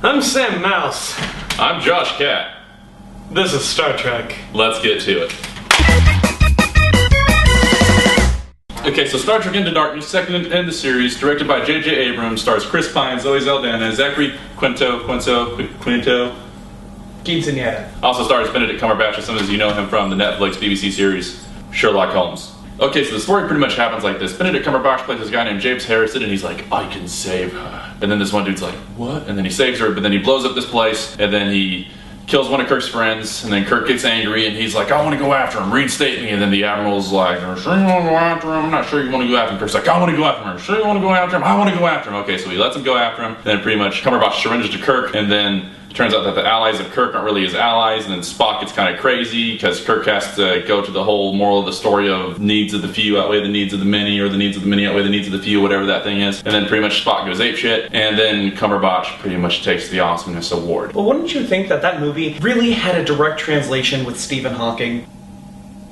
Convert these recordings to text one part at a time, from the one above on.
I'm Sam Mouse. I'm Josh Cat. This is Star Trek. Let's get to it. Okay, so Star Trek Into Darkness, second in the series, directed by J.J. Abrams, stars Chris Pine, Zoe Saldana, Zachary Quinto. Quinceañera. Also stars Benedict Cumberbatch, as some of you know him from the Netflix BBC series Sherlock Holmes. Okay, so the story pretty much happens like this. Benedict Cumberbatch plays this guy named James Harrison, and he's like, I can save her. And then this one dude's like, what? And then he saves her, but then he blows up this place, and then he kills one of Kirk's friends, and then Kirk gets angry, and he's like, I want to go after him, reinstate me. And then the Admiral's like, are you sure you want to go after him? I'm not sure you want to go after him. Kirk's like, I want to go after him. Sure you want to go after him? I want to go after him. Okay, so he lets him go after him, and then pretty much Cumberbatch surrenders to Kirk, and then it turns out that the allies of Kirk aren't really his allies, and then Spock gets kind of crazy because Kirk has to go to the whole moral of the story of needs of the few outweigh the needs of the many, or the needs of the many outweigh the needs of the few, whatever that thing is. And then pretty much Spock goes apeshit, and then Cumberbatch pretty much takes the Awesomeness Award. Well, wouldn't you think that that movie really had a direct translation with Stephen Hawking?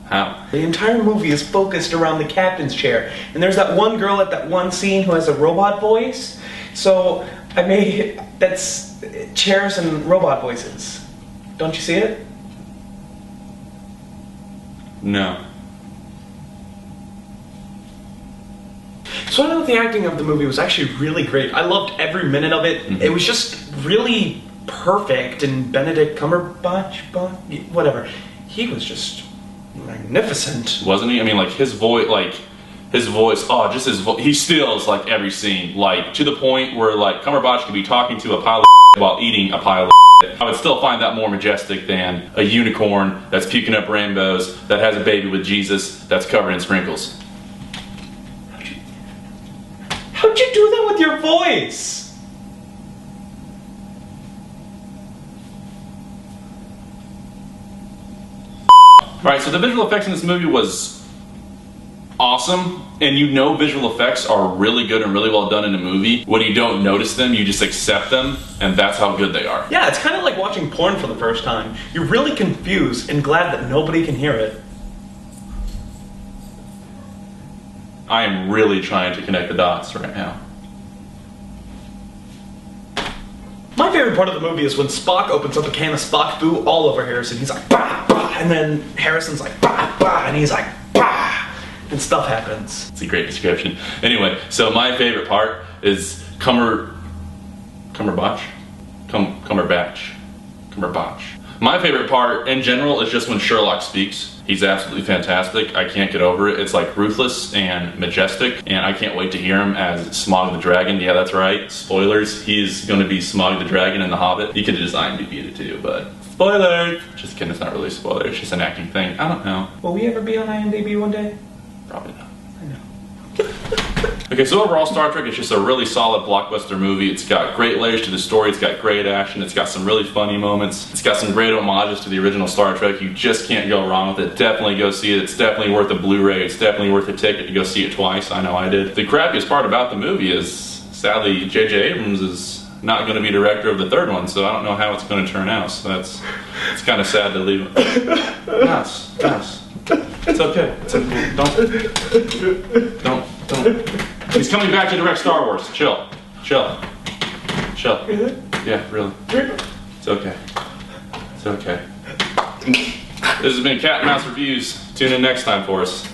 How? The entire movie is focused around the captain's chair, and there's that one girl at that one scene who has a robot voice. So that's chairs and robot voices. Don't you see it? No. So I know the acting of the movie was actually really great. I loved every minute of it. Mm-hmm. It was just really perfect, and Benedict Cumberbatch, whatever, he was just magnificent. Wasn't he? I mean, like, his voice, he steals, like, every scene, like, to the point where, like, Cumberbatch could be talking to a pile of while eating a pile of I would still find that more majestic than a unicorn that's puking up rainbows, that has a baby with Jesus, that's covered in sprinkles. How'd you do that with your voice? Alright, so the visual effects in this movie was awesome, and you know visual effects are really good and really well done in a movie. When you don't notice them, you just accept them, and that's how good they are. Yeah, it's kind of like watching porn for the first time. You're really confused and glad that nobody can hear it. I am really trying to connect the dots right now. My favorite part of the movie is when Spock opens up a can of Spock Boo all over Harrison. He's like, bah, bah, and then Harrison's like, bah, bah, and he's like, bah, and stuff happens. It's a great description. Anyway, so my favorite part is Cumberbatch. My favorite part in general is just when Sherlock speaks. He's absolutely fantastic. I can't get over it. It's like ruthless and majestic, and I can't wait to hear him as Smaug the Dragon. Yeah, that's right. Spoilers. He's going to be Smaug the Dragon in The Hobbit. You could have just IMDb'd it too, but spoilers. Just kidding. It's not really a spoiler. It's just an acting thing. I don't know. Will we ever be on IMDb one day? Probably not. I know. Okay, so overall, Star Trek is just a really solid blockbuster movie. It's got great layers to the story, it's got great action, it's got some really funny moments, it's got some great homages to the original Star Trek. You just can't go wrong with it. Definitely go see it. It's definitely worth a Blu-ray. It's definitely worth a ticket to go see it twice. I know I did. The crappiest part about the movie is, sadly, J.J. Abrams is not going to be director of the third one, so I don't know how it's going to turn out. So it's kind of sad to leave it. Yes. It's okay. It's okay. Don't. He's coming back to direct Star Wars. Chill. Really? Yeah, really. It's okay. This has been Cat and Mouse Reviews. Tune in next time for us.